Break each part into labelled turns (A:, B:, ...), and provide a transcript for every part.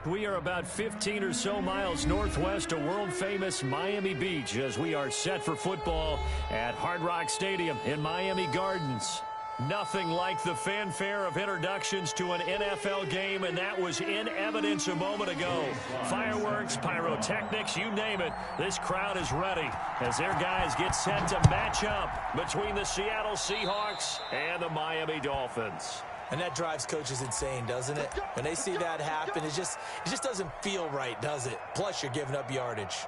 A: We are about 15 or so miles northwest of world-famous Miami Beach as we are set for football at Hard Rock Stadium in Miami Gardens. Nothing like the fanfare of introductions to an NFL game, and that was in evidence a moment ago. Fireworks, pyrotechnics, you name it. This crowd is ready as their guys get set to match up between the Seattle Seahawks and the Miami Dolphins.
B: And that drives coaches insane, doesn't it? When they see that happen, it just doesn't feel right, does it? Plus, you're giving up yardage.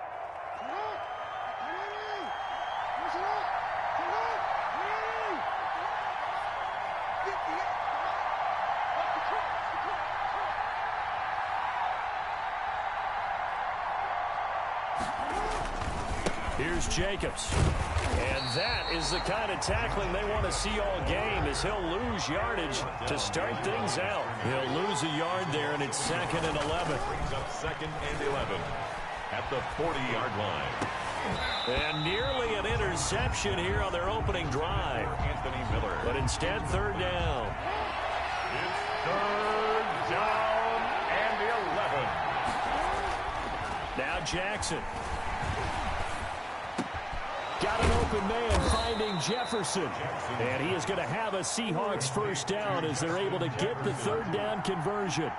A: Here's Jacobs. And that is the kind of tackling they want to see all game, as he'll lose yardage to start things out. He'll lose a yard there, and it's 2nd and 11.
C: Brings up 2nd and 11 at the 40-yard line.
A: And nearly an interception here on their opening drive.
C: Anthony Miller.
A: But instead, 3rd down.
C: It's 3rd down and 11.
A: Now Jackson. Got an open man finding Jefferson. And he is going to have a Seahawks 1st down as they're able to get the 3rd down conversion.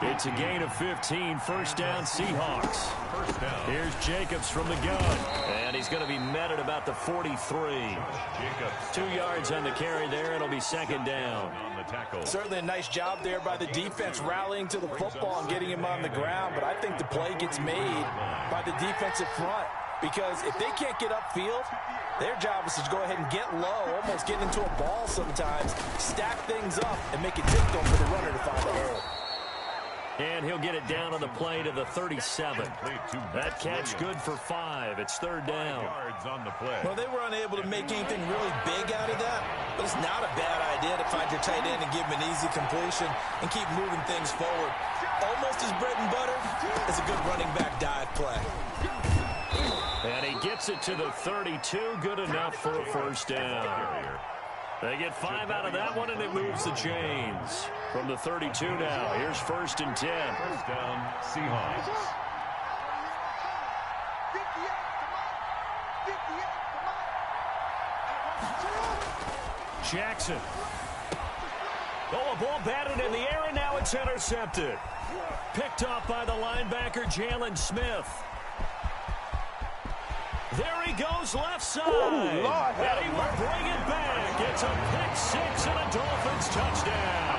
A: It's a gain of 15. 1st down Seahawks.
C: First down.
A: Here's Jacobs from the gun. And he's going to be met at about the 43.
C: Jacobs.
A: 2 yards on the carry there. It'll be 2nd down.
C: On the tackle.
B: Certainly a nice job there by the defense rallying to the football and getting him on the ground. But I think the play gets made by the defensive front. Because if they can't get upfield, their job is to go ahead and get low, almost get into a ball sometimes, stack things up, and make it difficult for the runner to find the hole.
A: And he'll get it down on the play to the 37. That catch good for 5. It's 3rd down.
C: Yards on the play.
B: Well, they were unable to make anything really big out of that, but it's not a bad idea to find your tight end and give him an easy completion and keep moving things forward. Almost as bread and butter as a good running back dive play.
A: And he gets it to the 32. Good enough for a 1st down. They get 5 out of that one, and it moves the chains. From the 32 now, here's 1st and 10.
C: 1st down, Seahawks.
A: Jackson. Oh, a ball batted in the air, and now it's intercepted. Picked off by the linebacker, Jalen Smith. There he goes, left side. And he will bring it back. It's a pick-6 and a Dolphins touchdown.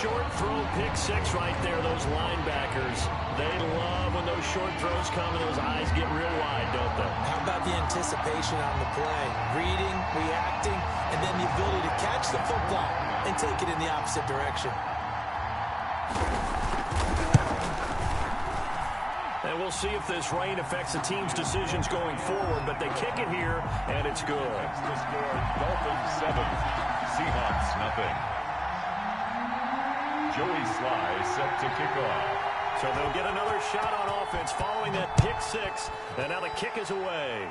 A: Short throw, pick-6 right there. Those linebackers, they love when those short throws come and those eyes get real wide, don't they?
B: How about the anticipation on the play? Reading, reacting, and then the ability to catch the football and take it in the opposite direction.
A: And we'll see if this rain affects the team's decisions going forward, but they kick it here, and it's good.
C: That's the score. Dolphins 7, Seahawks nothing. Joey Sly set to kick off.
A: So they'll get another shot on offense following that pick-6, and now the kick is away.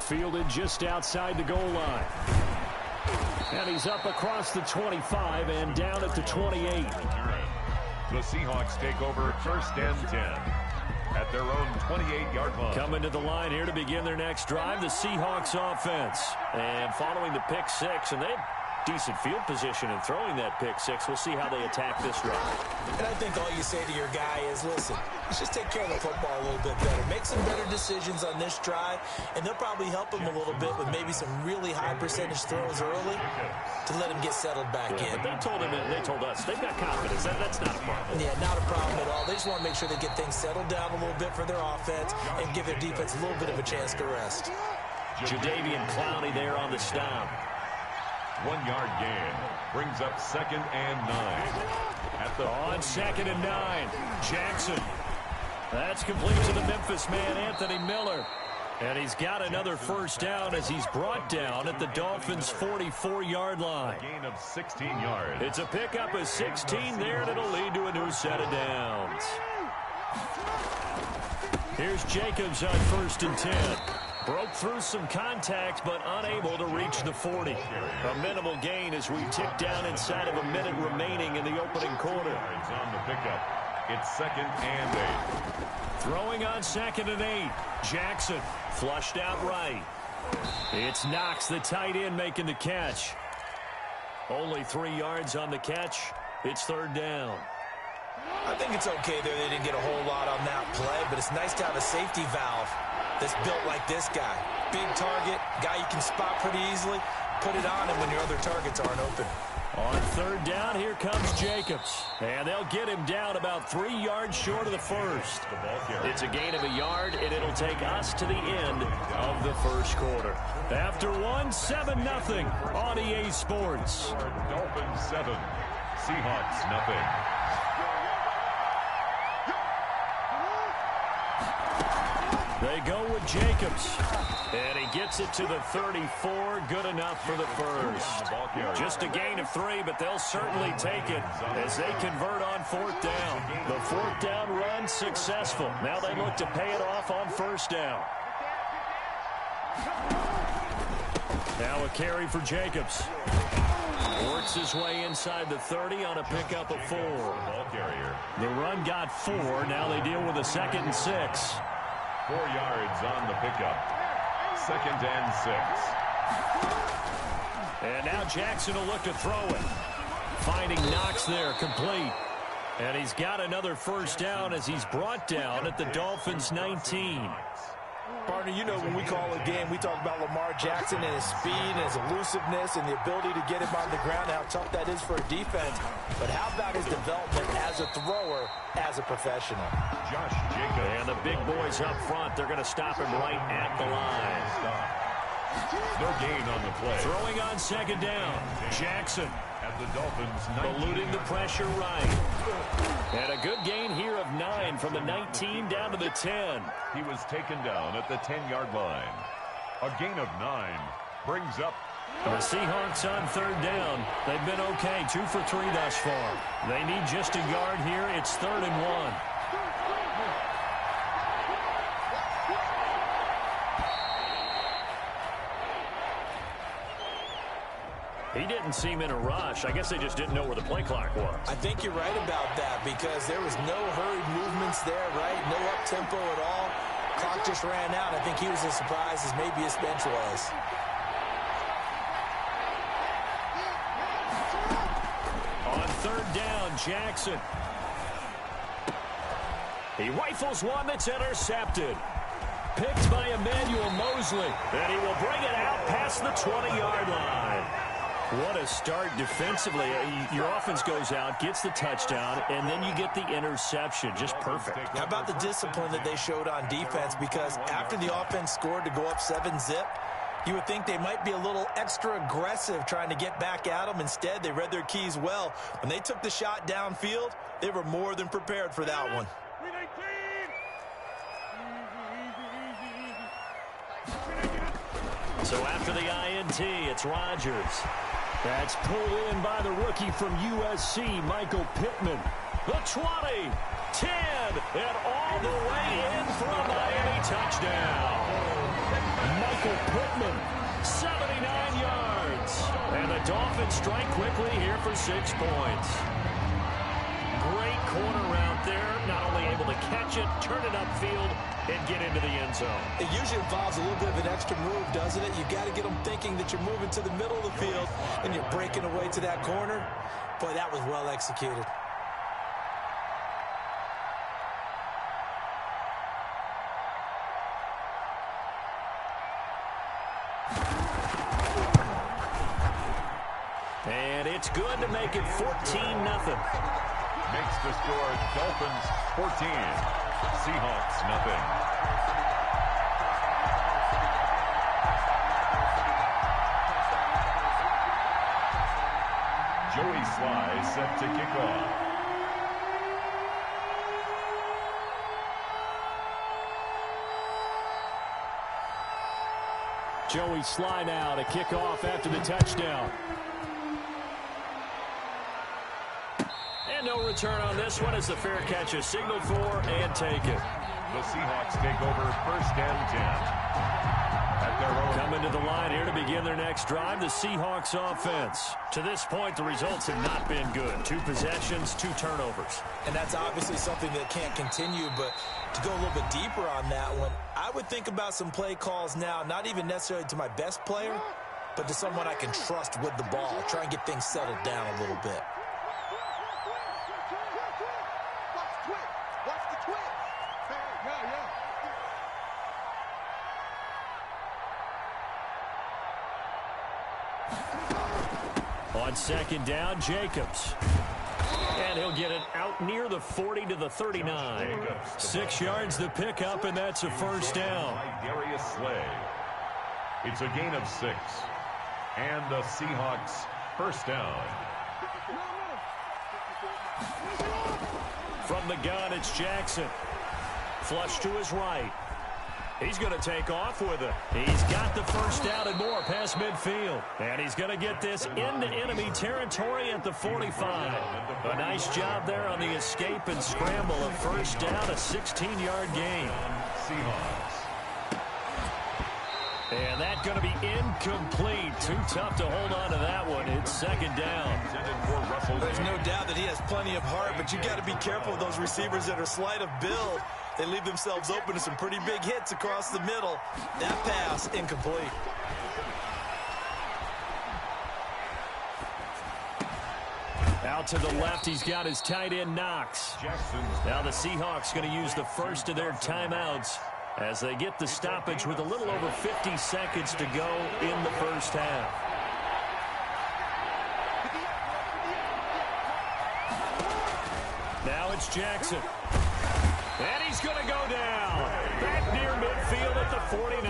A: Fielded just outside the goal line. And he's up across the 25 and down at the 28.
C: The Seahawks take over 1st and 10 at their own 28-yard line.
A: Coming to the line here to begin their next drive, the Seahawks offense. And following the pick-6, and they have decent field position in throwing that pick-6. We'll see how they attack this drive.
B: And I think all you say to your guy is, listen, let's just take care of the football a little bit better. Make some better decisions on this drive, and they'll probably help him a little bit with maybe some really high percentage throws early to let him get settled back in.
A: But they told him, and they told us, they've got confidence. That's not a problem.
B: Yeah, not a problem at all. They just want to make sure they get things settled down a little bit for their offense and give their defense a little bit of a chance to rest.
A: Jadeveon Clowney there on the stop.
C: 1-yard gain brings up 2nd and 9. At the
A: on 2nd and 9, Jackson. That's complete to the Memphis man, Anthony Miller. And he's got another 1st down as he's brought down at the Dolphins' 44-yard line.
C: A gain of 16 yards.
A: It's a pickup of 16 there, and it'll lead to a new set of downs. Here's Jacobs on 1st and 10. Broke through some contact, but unable to reach the 40. A minimal gain as we tick down inside of a minute remaining in the opening quarter.
C: On the pickup. It's 2nd and 8.
A: Throwing on 2nd and 8. Jackson flushed out right. It's Knox, the tight end, making the catch. Only 3 yards on the catch. It's 3rd down.
B: I think it's okay there. They didn't get a whole lot on that play, but it's nice to have a safety valve that's built like this guy. Big target, guy you can spot pretty easily. Put it on him when your other targets aren't open.
A: On 3rd down, here comes Jacobs. And they'll get him down about 3 yards short of the first. It's a gain of a yard, and it'll take us to the end of the first quarter. After 7-0 on EA Sports.
C: Dolphins 7, Seahawks nothing.
A: They go with Jacobs. And he gets it to the 34. Good enough for the first. Just a gain of 3, but they'll certainly take it as they convert on 4th down. The 4th down run successful. Now they look to pay it off on 1st down. Now a carry for Jacobs. Works his way inside the 30 on a pickup of 4. The run got 4. Now they deal with a 2nd and 6.
C: 4 yards on the pickup. 2nd and 6.
A: And now Jackson will look to throw it. Finding Knox there, complete. And he's got another 1st down as he's brought down at the Dolphins' 19.
B: Partner, you know when we call a game, we talk about Lamar Jackson and his speed and his elusiveness and the ability to get him on the ground, how tough that is for a defense. But how about his development as a thrower, as a professional?
C: Josh Jacobs.
A: And the big boys up front, they're going to stop him right at the line.
C: No gain on the play.
A: Throwing on 2nd down. Jackson.
C: At the Dolphins,
A: eluding the pressure right. And a good gain here of 9 from the 19 down to the 10.
C: He was taken down at the 10-yard line. A gain of 9 brings up.
A: The Seahawks on 3rd down. They've been okay, 2 for 3 thus far. They need just a yard here. It's 3rd and 1. He didn't seem in a rush. I guess they just didn't know where the play clock was.
B: I think you're right about that because there was no hurried movements there, right? No up-tempo at all. Clock just ran out. I think he was as surprised as maybe his bench was.
A: On 3rd down, Jackson. He rifles one that's intercepted. Picked by Emmanuel Mosley. And he will bring it out past the 20-yard line. What a start defensively. Your offense goes out, gets the touchdown, and then you get the interception. Just perfect.
B: How about the discipline that they showed on defense? Because after the offense scored to go up 7-zip, you would think they might be a little extra aggressive trying to get back at them. Instead, they read their keys well. When they took the shot downfield, they were more than prepared for that one.
A: So after the INT, it's Rodgers. That's pulled in by the rookie from USC, Michael Pittman. The 20, 10, and all the way in for a Miami touchdown. Michael Pittman, 79 yards. And the Dolphins strike quickly here for 6 points. Great corner route there. Not only able to catch it, turn it upfield, and get into the end zone.
B: It usually involves a little bit of an extra move, doesn't it? You've got to get them thinking that you're moving to the middle of the field and you're breaking away to that corner. Boy, that was well executed.
A: And it's good to make it 14-0.
C: Makes the score Dolphins 14, Seahawks nothing. Joey Sly set to kick off.
A: Joey Sly now to kick off after the touchdown. And no return on this one as the fair catch is signaled for and taken.
C: The Seahawks take over 1st and 10. at their own.
A: Coming to the line here to begin their next drive, the Seahawks offense. To this point, the results have not been good. 2 possessions, 2 turnovers.
B: And that's obviously something that can't continue, but to go a little bit deeper on that one, I would think about some play calls now, not even necessarily to my best player, but to someone I can trust with the ball. Try and get things settled down a little bit.
A: On second down, Jacobs. And he'll get it out near the 40 to the 39. 6 yards the pickup, and that's a first down.
C: Darius Slay. It's a gain of 6. And the Seahawks first down.
A: From the gun, it's Jackson. Flush to his right. He's going to take off with it. He's got the first down and more past midfield. And he's going to get this into enemy territory at the 45. A nice job there on the escape and scramble. A first down, a 16-yard gain.
C: Seahawks.
A: And that's going to be incomplete. Too tough to hold on to that one. It's second down.
B: There's no doubt that he has plenty of heart, but you got to be careful of those receivers that are slight of build. They leave themselves open to some pretty big hits across the middle. That pass, incomplete.
A: Out to the left, he's got his tight end, Knox. Now the Seahawks going to use the first of their timeouts as they get the stoppage with a little over 50 seconds to go in the first half. Now it's Jackson. And he's going to go down. Back near midfield at the 49.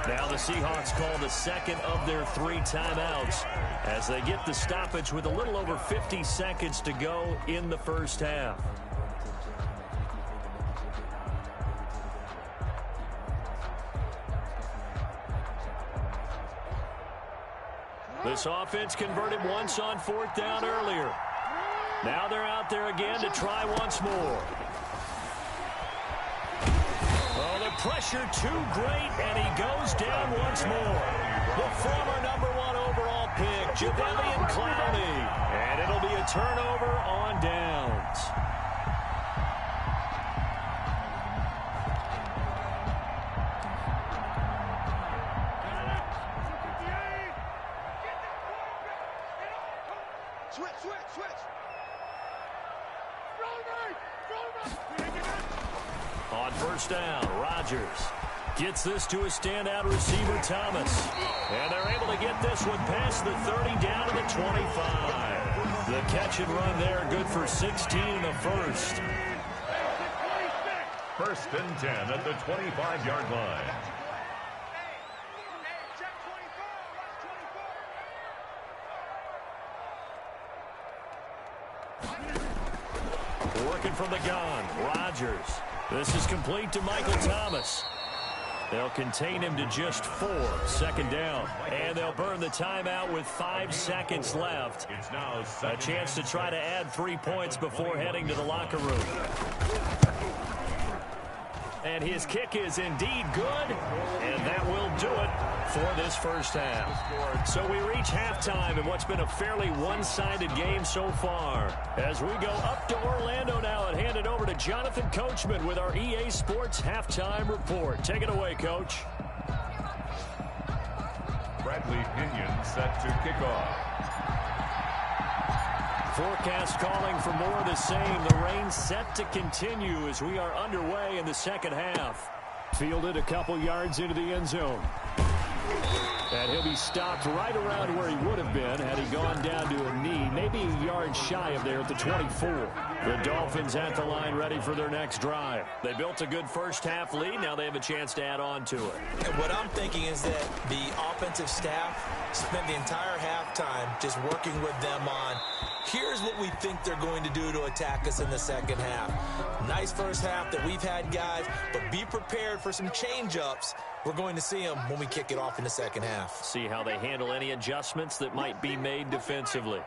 A: Now the Seahawks call the second of their 3 timeouts as they get the stoppage with a little over 50 seconds to go in the first half. This offense converted once on 4th down earlier. Now they're out there again to try once more. Oh, the pressure too great, and he goes down once more. The former #1 overall pick, Jadeveon Clowney. And it'll be a turnover on downs. On first down, Rodgers gets this to a standout receiver, Thomas. And they're able to get this one past the 30 down to the 25. The catch and run there, good for 16 in the first.
C: First and 10 at the 25-yard line.
A: Working from the gun, Rodgers. This is complete to Michael Thomas. They'll contain him to just 4, second down. And they'll burn the timeout with 5 seconds left. A chance to try to add 3 points before heading to the locker room. And his kick is indeed good, and that will do it for this first half. So we reach halftime in what's been a fairly one-sided game so far. As we go up to Orlando now and hand it over to Jonathan Coachman with our EA Sports Halftime Report. Take it away, Coach.
C: Bradley Pinion set to kick off.
A: Forecast calling for more of the same. The rain set to continue as we are underway in the second half. Fielded a couple yards into the end zone. And he'll be stopped right around where he would have been had he gone down to a knee, maybe a yard shy of there at the 24. The Dolphins at the line ready for their next drive. They built a good first half lead. Now they have a chance to add on to it.
B: And what I'm thinking is that the offensive staff spent the entire halftime just working with them on here's what we think they're going to do to attack us in the second half. Nice first half that we've had, guys, but be prepared for some change-ups. We're going to see them when we kick it off in the second half.
A: See how they handle any adjustments that might be made defensively.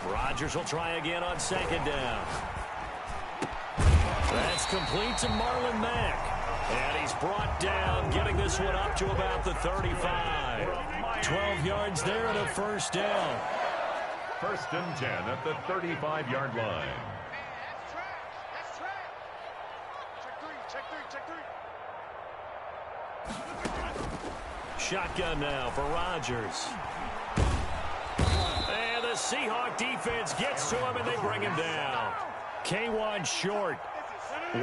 A: Rodgers will try again on second down. That's complete to Marlon Mack. And he's brought down, getting this one up to about the 35. 12 yards there and a first down.
C: First and 10 at the 35-yard line.
A: Shotgun now for Rodgers. And the Seahawks defense gets to him, and they bring him down. K1 short.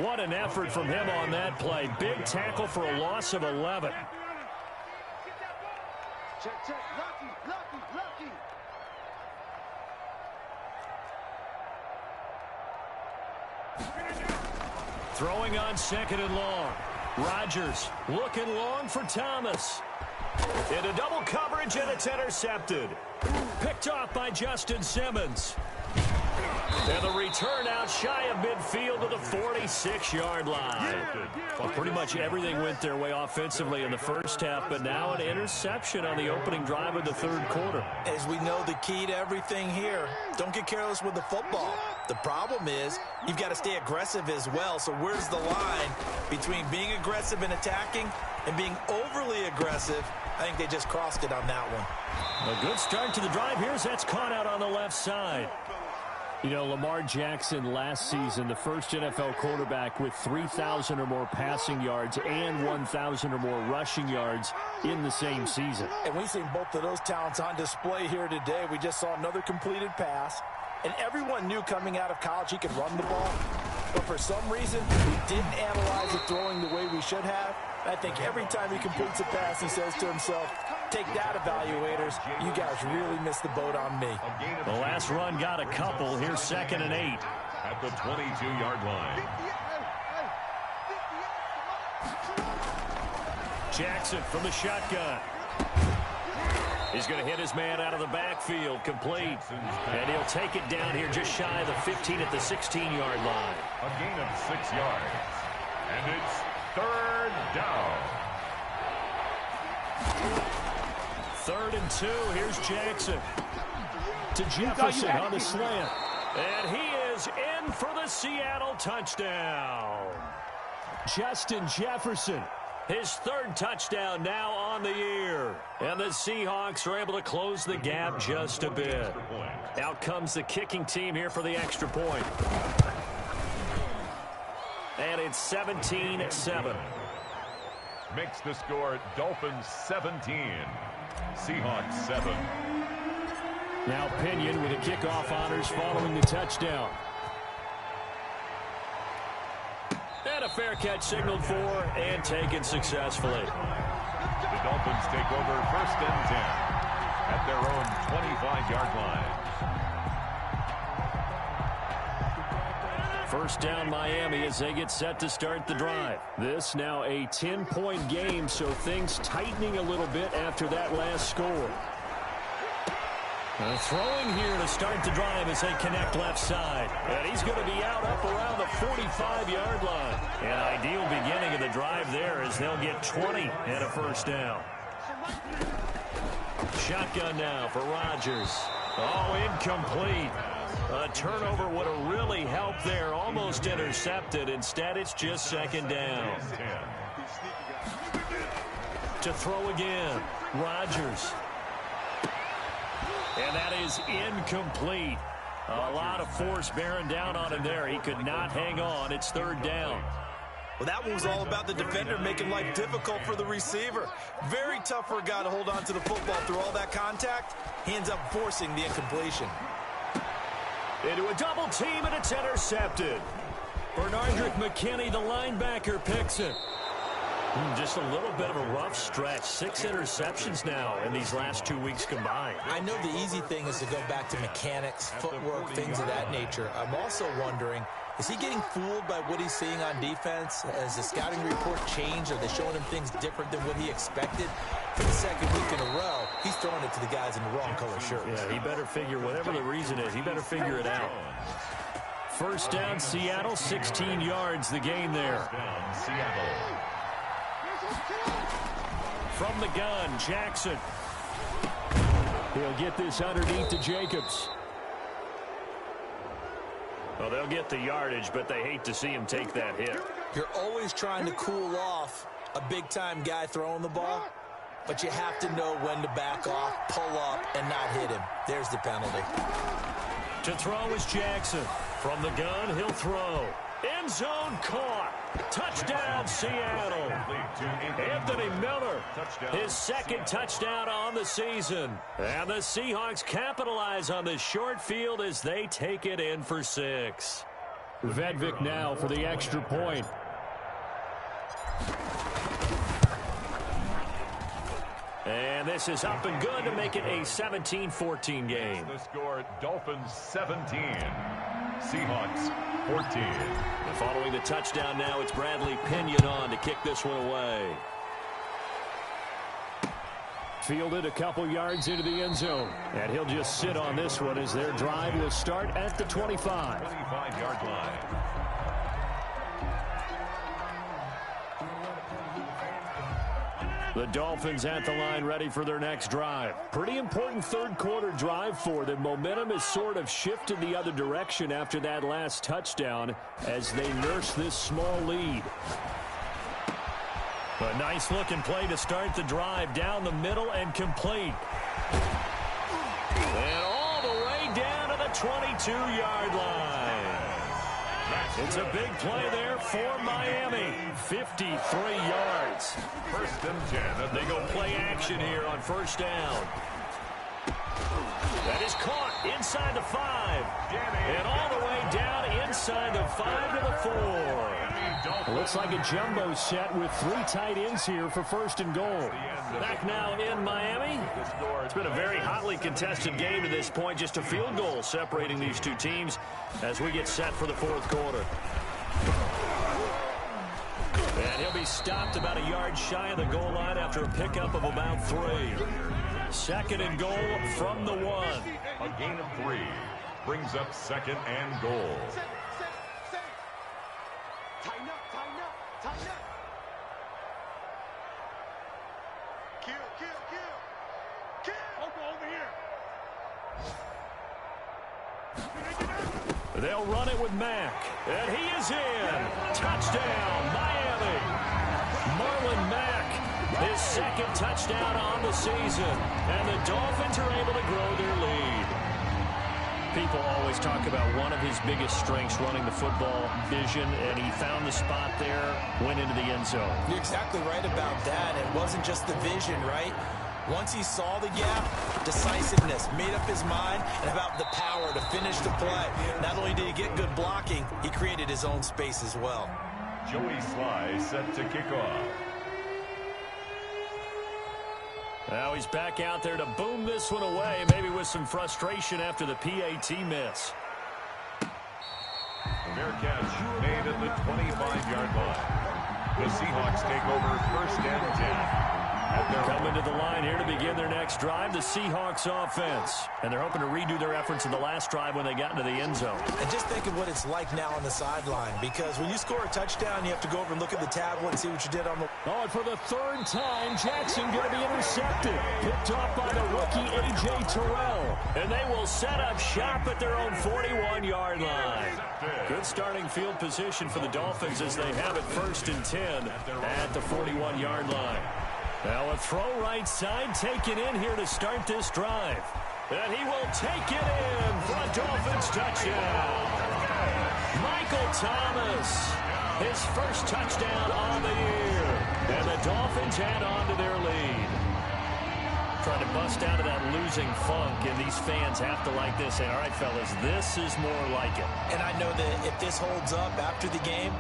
A: What an effort from him on that play. Big tackle for a loss of 11.
D: Check. Lucky.
A: Throwing on second and long. Rodgers looking long for Thomas. Into double coverage, and it's intercepted. Picked off by Justin Simmons. And the return out shy of midfield to the 46-yard line. Well, pretty much everything went their way offensively in the first half, but now an interception on the opening drive of the third quarter.
B: As we know, the key to everything here, don't get careless with the football. The problem is you've got to stay aggressive as well. So where's the line between being aggressive and attacking and being overly aggressive? I think they just crossed it on that one.
A: A good start to the drive. Here's that's caught out on the left side. You know, Lamar Jackson last season, the first NFL quarterback with 3,000 or more passing yards and 1,000 or more rushing yards in the same season.
B: And we've seen both of those talents on display here today. We just saw another completed pass. And everyone knew coming out of college he could run the ball. But for some reason, we didn't analyze it throwing the way we should have. I think every time he completes a pass, he says to himself, take that, evaluators. You guys really missed the boat on me.
A: The last run got a couple. Here's 2nd and 8.
C: At the 22-yard line.
A: Jackson from the shotgun. He's going to hit his man out of the backfield, complete. And he'll take it down here just shy of the 15 at the 16-yard line.
C: A gain of 6 yards. And it's third down.
A: 3rd and 2. Here's Jackson. To Jefferson on the slant. And he is in for the Seattle touchdown. Justin Jefferson. His 3rd touchdown now on the year. And the Seahawks are able to close the gap just a bit. Out comes the kicking team here for the extra point. And it's 17-7.
C: Makes the score Dolphins 17. Seahawks 7.
A: Now Pinion with the kickoff honors following the touchdown. And a fair catch signaled for and taken successfully.
C: The Dolphins take over 1st and 10 at their own 25-yard line.
A: First down Miami as they get set to start the drive. This now a 10-point game, so things tightening a little bit after that last score. Throwing here to start the drive as they connect left side. And he's going to be out up around the 45-yard line. An ideal beginning of the drive there as they'll get 20 and a first down. Shotgun now for Rodgers. Oh, incomplete. A turnover would have really helped there. Almost intercepted. Instead, it's just 2nd down. To throw again. Rodgers. And that is incomplete. A lot of force bearing down on him there. He could not hang on. It's 3rd down.
B: Well, that one was all about the defender making life difficult for the receiver. Very tough for a guy to hold on to the football through all that contact. He ends up forcing the incompletion.
A: Into a double team, and it's intercepted. Bernardrick McKinney, the linebacker, picks it. Just a little bit of a rough stretch. 6 interceptions now in these last 2 weeks combined.
B: I know the easy thing is to go back to mechanics, footwork, things of that nature. I'm also wondering, is he getting fooled by what he's seeing on defense? Has the scouting report changed? Are they showing him things different than what he expected? For the 2nd week in a row, he's throwing it to the guys in the wrong color shirts.
A: Yeah, he better figure, whatever the reason is, he better figure it out. First down, Seattle, 16 yards, the gain there.
C: Seattle.
A: From the gun, Jackson. He'll get this underneath to Jacobs. Well, they'll get the yardage, but they hate to see him take that hit.
B: You're always trying to cool off a big-time guy throwing the ball, but you have to know when to back off, pull up, and not hit him. There's the penalty.
A: To throw is Jackson. From the gun, he'll throw. End zone caught. Touchdown, Seattle. Anthony Miller, his second touchdown on the season. And the Seahawks capitalize on this short field as they take it in for 6. Vedvik now for the extra point. And this is up and good to make it a 17-14 game.
C: The score, Dolphins 17, Seahawks 14.
A: And following the touchdown now, it's Bradley Pinion on to kick this one away. Fielded a couple yards into the end zone. And he'll just sit on this one as their drive will start at the 25.
C: 25-yard line.
A: The Dolphins at the line ready for their next drive. Pretty important third quarter drive for them. Momentum has sort of shifted the other direction after that last touchdown as they nurse this small lead. A nice looking play to start the drive down the middle and complete. And all the way down to the 22-yard line. It's a big play there for Miami. 53 yards.
C: First and 10.
A: They go play action here on first down. That is caught inside the 5. And all the way down inside the 5 to the 4. Looks like a jumbo set with 3 tight ends here for first and goal. Back now in Miami. It's been a very hotly contested game to this point. Just a field goal separating these two teams as we get set for the fourth quarter. And he'll be stopped about a yard shy of the goal line after a pickup of about 3. Second and goal from the 1.
C: A gain of 3 brings up second and goal.
D: Tighten up, tighten up, tighten up. Kill, kill, kill. Kill. Over here.
A: They'll run it with Mack. And he is in. Touchdown, Miami. Marlon Mack, his second touchdown on the season. And the Dolphins are able to grow their lead. People always talk about one of his biggest strengths, running the football, vision, and he found the spot there, went into the end zone.
B: You're exactly right about that. It wasn't just the vision, right? Once he saw the gap, decisiveness, made up his mind, and about the power to finish the play. Not only did he get good blocking, he created his own space as well.
C: Joey Sly set to kick off.
A: Now he's back out there to boom this one away, maybe with some frustration after the PAT miss.
C: Fair catch made at the 25-yard line. The Seahawks take over first and 10.
A: Coming to the line here to begin their next drive, the Seahawks offense. And they're hoping to redo their efforts in the last drive when they got into the end zone.
B: And just think of what it's like now on the sideline, because when you score a touchdown, you have to go over and look at the tablet and see what you did on the...
A: Oh, and for the third time, Jackson going to be intercepted. Picked off by the rookie A.J. Terrell. And they will set up shop at their own 41-yard line. Good starting field position for the Dolphins as they have it first and 10 at the 41-yard line. Now a throw right side taken in here to start this drive. And he will take it in for a Dolphins touchdown. Michael Thomas, his first touchdown on the year. And the Dolphins add on to their lead. Trying to bust out of that losing funk, and these fans have to like this. Say, all right, fellas, this is more like it.
B: And I know that if this holds up after the game,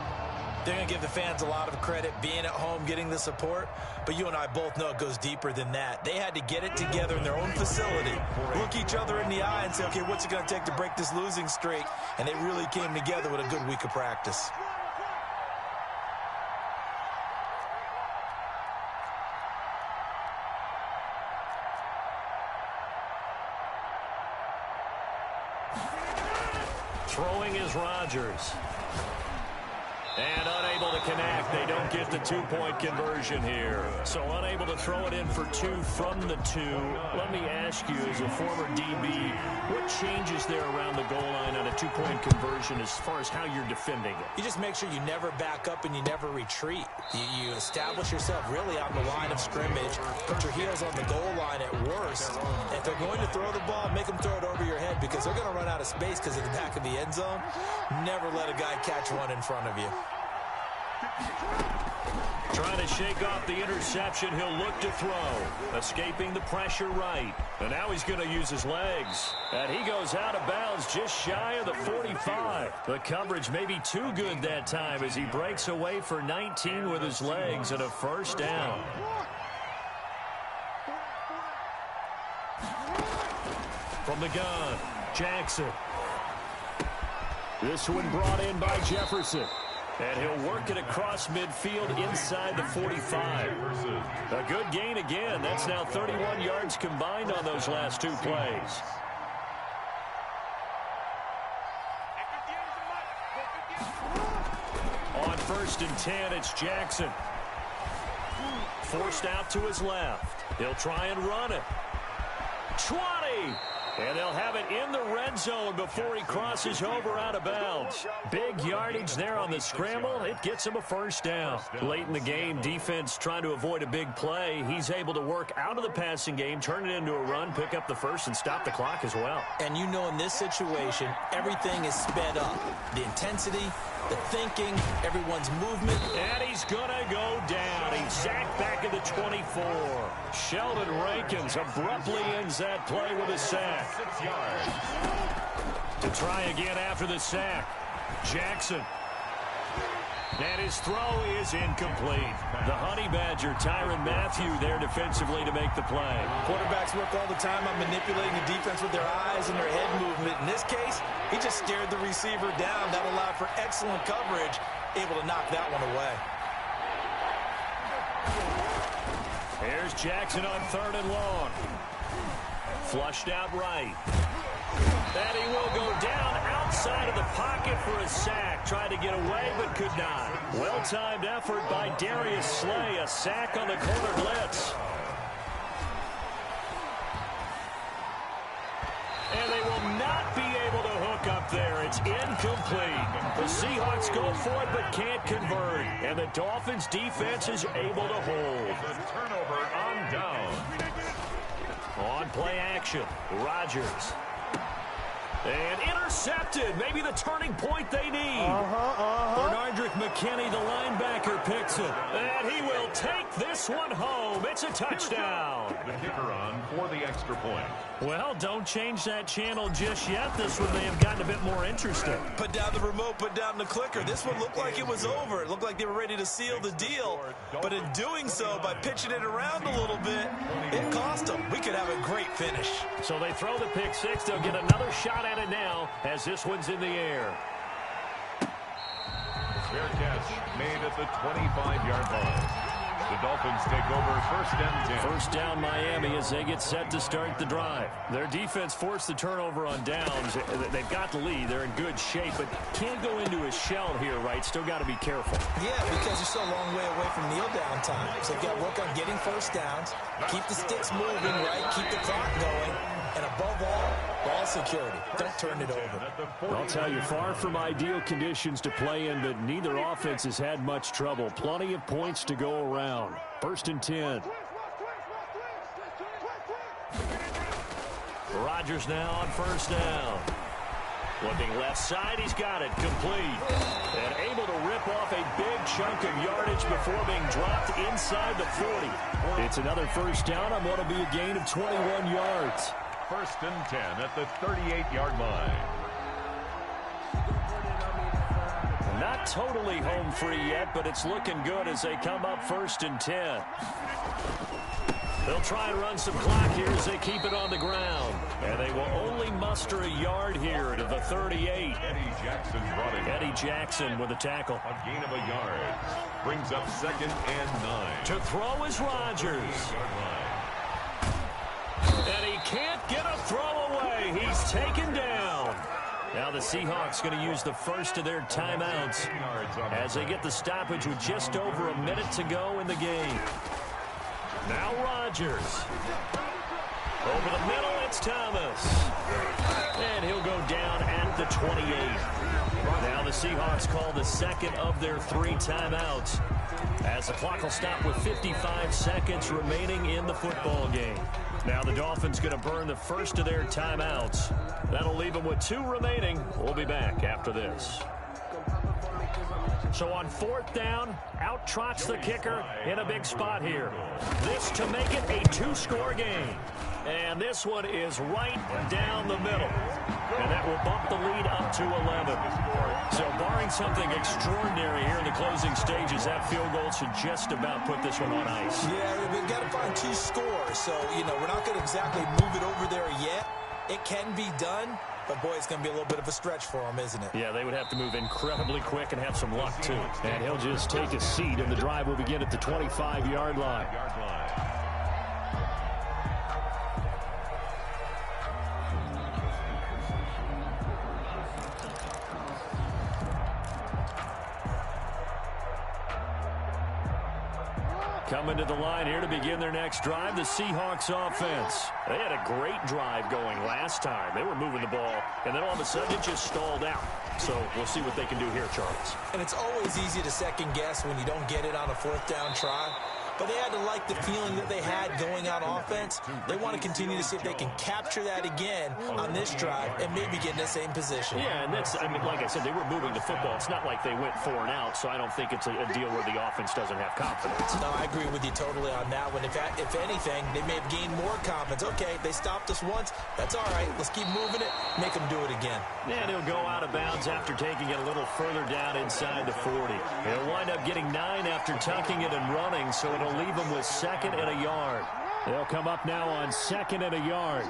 B: they're going to give the fans a lot of credit, being at home, getting the support. But you and I both know it goes deeper than that. They had to get it together in their own facility, look each other in the eye and say, okay, what's it going to take to break this losing streak? And they really came together with a good week of practice.
A: Throwing is Rodgers. And unable to connect. They don't get the two-point conversion here. So unable to throw it in for 2 from the 2. Let me ask you, as a former DB, what changes there around the goal line on a two-point conversion as far as how you're defending it?
B: You just make sure you never back up and you never retreat. You establish yourself really on the line of scrimmage, put your heels on the goal line at worst. And if they're going to throw the ball, make them throw it over your head because they're going to run out of space because of the back of the end zone. Never let a guy catch one in front of you.
A: Trying to shake off the interception. He'll look to throw. Escaping the pressure right. And now he's going to use his legs. And he goes out of bounds just shy of the 45. The coverage may be too good that time as he breaks away for 19 with his legs and a first down. From the gun, Jackson. This one brought in by Jefferson. And he'll work it across midfield inside the 45. A good gain again. That's now 31 yards combined on those last two plays. On 1st and 10, it's Jackson. Forced out to his left. He'll try and run it. 20! And they'll have it in the red zone before he crosses over out of bounds. Big yardage there on the scramble. It gets him a first down. Late in the game, defense trying to avoid a big play. He's able to work out of the passing game, turn it into a run, pick up the first, and stop the clock as well.
B: And you know in this situation, everything is sped up. The intensity, the thinking, everyone's movement.
A: And he's going to go down. He's sacked back at the 24. Sheldon Rankins abruptly ends that play with a sack.
C: 6 yards.
A: To try again after the sack. Jackson. And his throw is incomplete. The Honey Badger, Tyrann Mathieu, there defensively to make the play.
B: Quarterbacks work all the time on manipulating the defense with their eyes and their head movement. In this case, he just stared the receiver down. That allowed for excellent coverage, able to knock that one away.
A: Here's Jackson on 3rd and long. Flushed out right. And he will go down outside of the pocket for a sack. Tried to get away, but could not. Well-timed effort by Darius Slay. A sack on the corner blitz. And they will not be able to hook up there. It's incomplete. The Seahawks go for it, but can't convert. And the Dolphins defense is able to hold.
C: The turnover on down.
A: On play action, Rodgers. And intercepted. Maybe the turning point they need. Bernardrick McKinney, the linebacker, picks it. And he will take this one home. It's a touchdown.
C: The kicker on for the extra point.
A: Well, don't change that channel just yet. This one may have gotten a bit more interesting.
B: Put down the remote, put down the clicker. This one looked like it was over. It looked like they were ready to seal the deal. But in doing so, by pitching it around a little bit, it cost them. We could have a great finish.
A: So they throw the pick six. They'll get another shot at it now as this one's in the air.
C: Fair catch made at the 25-yard line. The Dolphins take over 1st and 10.
A: First down Miami as they get set to start the drive. Their defense forced the turnover on downs. They've got the lead. They're in good shape, but can't go into a shell here, right? Still got to be careful.
B: Yeah, because you're still a long way away from kneel down time. So you've got to work on getting first downs, keep the sticks moving, right? Keep the clock going. And above all, ball security. Don't turn it over.
A: I'll tell you, far from ideal conditions to play in, but neither offense has had much trouble. Plenty of points to go around. 1st and 10. Rodgers now on 1st down. Looking left side, he's got it. Complete. And able to rip off a big chunk of yardage before being dropped inside the 40. It's another first down on what will be a gain of 21 yards.
C: 1st and 10 at the 38-yard line.
A: Not totally home free yet, but it's looking good as they come up 1st and 10. They'll try and run some clock here as they keep it on the ground. And they will only muster a yard here to the 38.
C: Eddie Jackson brought in.
A: Eddie Jackson with a tackle.
C: A gain of a yard. Brings up 2nd and 9.
A: To throw is Rodgers. And he can't get a throw away. He's taken down. Now the Seahawks going to use the first of their timeouts as they get the stoppage with just over a minute to go in the game. Now Rodgers. Over the middle, it's Thomas. the 28. Now the Seahawks call the second of their 3 timeouts, as the clock will stop with 55 seconds remaining in the football game. Now the Dolphins going to burn the first of their timeouts. That'll leave them with 2 remaining. We'll be back after this. So on 4th down, out trots the kicker in a big spot here. This to make it a 2-score game. And this one is right down the middle. And that will bump the lead up to 11. So barring something extraordinary here in the closing stages, that field goal should just about put this one on ice.
B: Yeah, we've got to find 2 scores. So, we're not going to exactly move it over there yet. It can be done. But, boy, it's going to be a little bit of a stretch for them, isn't it?
A: Yeah, they would have to move incredibly quick and have some luck, too. And he'll just take a seat, and the drive will begin at the 25-yard line. Coming to the line here to begin their next drive, the Seahawks offense. They had a great drive going last time. They were moving the ball, and then all of a sudden it just stalled out. So we'll see what they can do here, Charles.
B: And it's always easy to second guess when you don't get it on a 4th down try. But they had to like the feeling that they had going on offense. They want to continue to see if they can capture that again on this drive and maybe get in the same position.
A: Yeah, and that's, like I said, they were moving the football. It's not like they went 4 and out, so I don't think it's a deal where the offense doesn't have confidence.
B: No, I agree with you totally on that one. If anything, they may have gained more confidence. Okay, they stopped us once. That's all right. Let's keep moving it. Make them do it again.
A: And he'll go out of bounds after taking it a little further down inside the 40. He'll wind up getting 9 after tucking it and running, so it'll leave him with 2nd and a yard. They'll come up now on 2nd and a yard.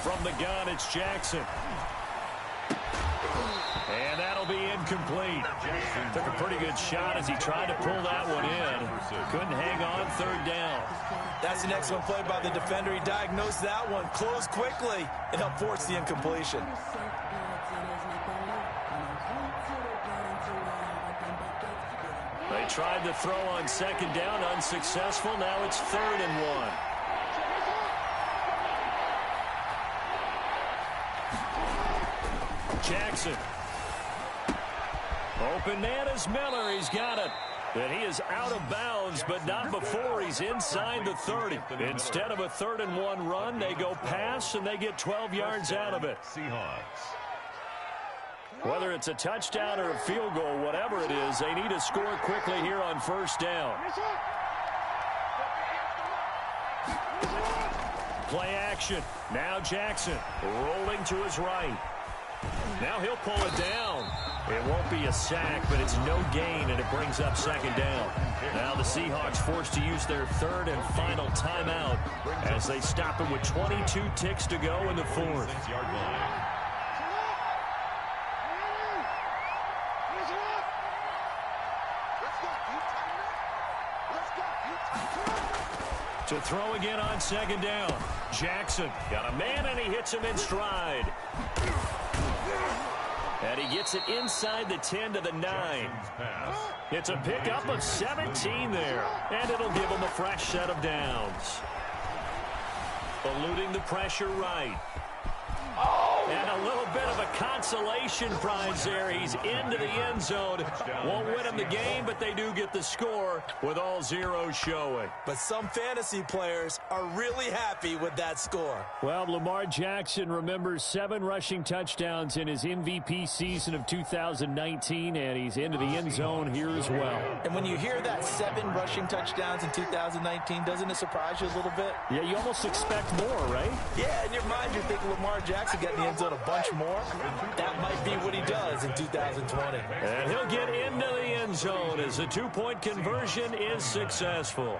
A: From the gun, it's Jackson. And that'll be incomplete. Took a pretty good shot as he tried to pull that one in. Couldn't hang on 3rd down.
B: That's an excellent play by the defender. He diagnosed that one, closed quickly, and helped force the incompletion.
A: They tried to throw on 2nd down, unsuccessful. Now it's 3rd and 1. Jackson. Open man is Miller. He's got it. And he is out of bounds, but not before he's inside the 30. Instead of a 3rd and 1 run, they go pass, and they get 12 yards out of it.
C: Seahawks.
A: Whether it's a touchdown or a field goal, whatever it is, they need to score quickly here on 1st down. Play action. Now Jackson rolling to his right. Now he'll pull it down. It won't be a sack, but it's no gain, and it brings up 2nd down. Now the Seahawks forced to use their 3rd and final timeout as they stop it with 22 ticks to go in the 4th. To throw again on 2nd down. Jackson got a man, and he hits him in stride. And he gets it inside the 10 to the 9. It's a pickup of 17 there. And it'll give him a fresh set of downs. Eluding the pressure right. And a little bit of a consolation prize there. He's into the end zone. Won't win him the game, but they do get the score with all zeros showing.
B: But some fantasy players are really happy with that score.
A: Well, Lamar Jackson remembers 7 rushing touchdowns in his MVP season of 2019, and he's into the end zone here as well.
B: And when you hear that 7 rushing touchdowns in 2019, doesn't it surprise you a little bit?
A: Yeah, you almost expect more, right?
B: Yeah, in your mind, you're thinking Lamar Jackson got in the end zone a bunch more. That might be what he does in 2020.
A: And he'll get into the end zone as the 2-point conversion is successful.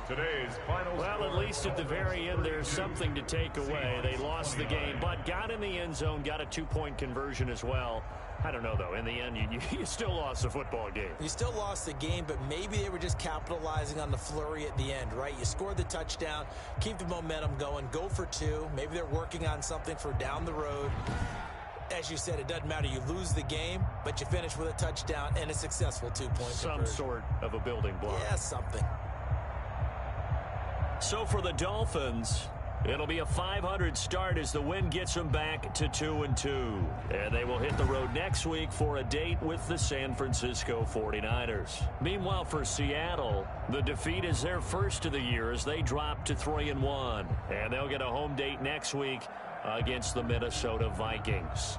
C: Today's final
A: Well, at least at the very end, there's something to take away. They lost the game, but got in the end zone, got a 2-point conversion as well. I don't know, though. In the end, you still lost the football game.
B: You still lost the game, but maybe they were just capitalizing on the flurry at the end, right? You scored the touchdown, keep the momentum going, go for 2. Maybe they're working on something for down the road. As you said, it doesn't matter. You lose the game, but you finish with a touchdown and a successful 2-point conversion.
A: Some sort of a building block.
B: Yeah, something.
A: So for the Dolphins, it'll be a 500 start as the win gets them back to 2-2. And they will hit the road next week for a date with the San Francisco 49ers. Meanwhile, for Seattle, the defeat is their first of the year as they drop to 3-1. And they'll get a home date next week against the Minnesota Vikings.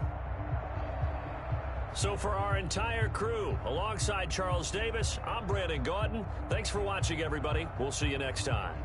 A: So for our entire crew, alongside Charles Davis, I'm Brandon Gaudin. Thanks for watching, everybody. We'll see you next time.